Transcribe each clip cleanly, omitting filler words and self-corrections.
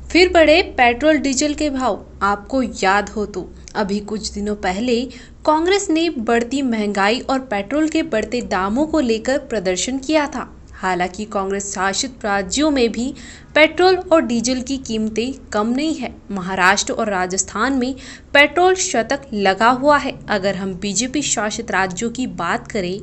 फिर बढ़े petrol diesel के भाव। आपको याद हो तो अभी कुछ दिनों पहले कांग्रेस ने बढ़ती महंगाई और पेट्रोल के बढ़ते दामों को लेकर प्रदर्शन किया था। हालांकि कांग्रेस शासित राज्यों में भी पेट्रोल और डीजल की कीमतें कम नहीं है। महाराष्ट्र और राजस्थान में पेट्रोल शतक लगा हुआ है। अगर हम बीजेपी शासित राज्यों की बात करें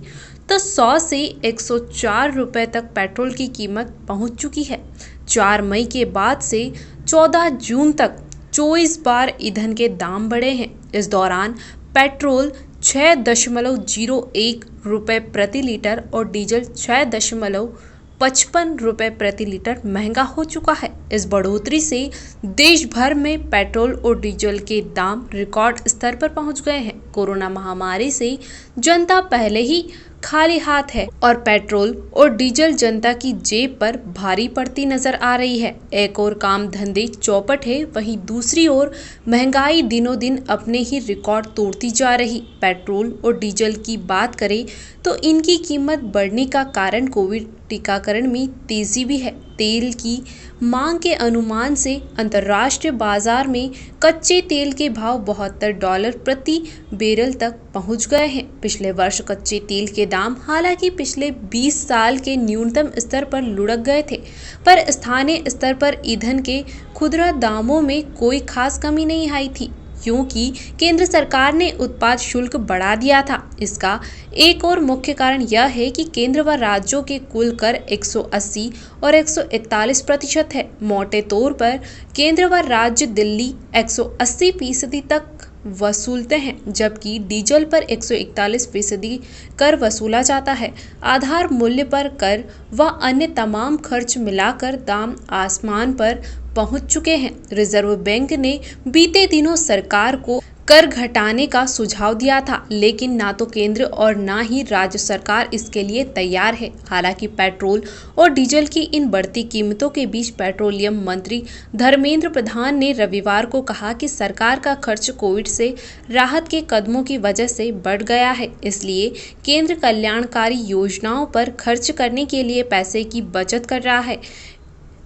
तो 100 से 104 रुपए तक पेट्रोल की कीमत पहुंच चुकी है। 4 मई के बाद से 14 जून तक 24 बार ईंधन के दाम बढ़े हैं। इस दौरान पेट्रोल 6.01 रुपए प्रति लीटर और डीजल 6.55 रुपए प्रति लीटर महंगा हो चुका है। इस बढ़ोतरी से देश भर में पेट्रोल और डीजल के दाम रिकॉर्ड स्तर पर पहुंच गए हैं। कोरोना महामारी से जनता पहले ही खाली हाथ है और पेट्रोल और डीजल जनता की जेब पर भारी पड़ती नजर आ रही है। एक और काम धंधे चौपट है, वहीं दूसरी ओर महंगाई दिनों दिन अपने ही रिकॉर्ड तोड़ती जा रही। पेट्रोल और डीजल की बात करें तो इनकी कीमत बढ़ने का कारण कोविड टीकाकरण में तेजी भी है। तेल की मांग के अनुमान से अंतर्राष्ट्रीय बाजार में कच्चे तेल के भाव $72 प्रति बैरल तक पहुंच गए हैं। पिछले वर्ष कच्चे तेल के दाम हालांकि पिछले 20 साल के न्यूनतम स्तर पर लुढ़क गए थे, पर स्थानीय स्तर पर ईंधन के खुदरा दामों में कोई खास कमी नहीं आई थी, क्योंकि केंद्र सरकार ने उत्पाद शुल्क बढ़ा दिया था। इसका एक और मुख्य कारण यह है कि केंद्र व राज्यों के कुल कर 180 और 141% है। मोटे तौर पर केंद्र व राज्य दिल्ली 180% तक वसूलते हैं, जबकि डीजल पर 141% कर वसूला जाता है। आधार मूल्य पर कर व अन्य तमाम खर्च मिलाकर दाम आसमान पर पहुंच चुके हैं। रिजर्व बैंक ने बीते दिनों सरकार को कर घटाने का सुझाव दिया था, लेकिन ना तो केंद्र और ना ही राज्य सरकार इसके लिए तैयार है। हालांकि पेट्रोल और डीजल की इन बढ़ती कीमतों के बीच पेट्रोलियम मंत्री धर्मेंद्र प्रधान ने रविवार को कहा कि सरकार का खर्च कोविड से राहत के कदमों की वजह से बढ़ गया है, इसलिए केंद्र कल्याणकारी योजनाओं पर खर्च करने के लिए पैसे की बचत कर रहा है,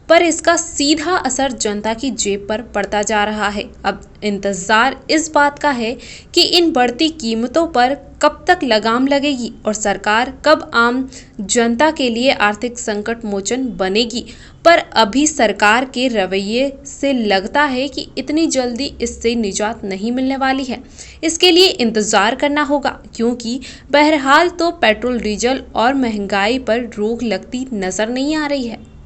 पर इसका सीधा असर जनता की जेब पर पड़ता जा रहा है। अब इंतजार इस बात का है कि इन बढ़ती कीमतों पर कब तक लगाम लगेगी और सरकार कब आम जनता के लिए आर्थिक संकट मोचन बनेगी। पर अभी सरकार के रवैये से लगता है कि इतनी जल्दी इससे निजात नहीं मिलने वाली है। इसके लिए इंतजार करना होगा, क्योंकि बहरहाल तो पेट्रोल डीजल और महंगाई पर रोक लगती नजर नहीं आ रही है।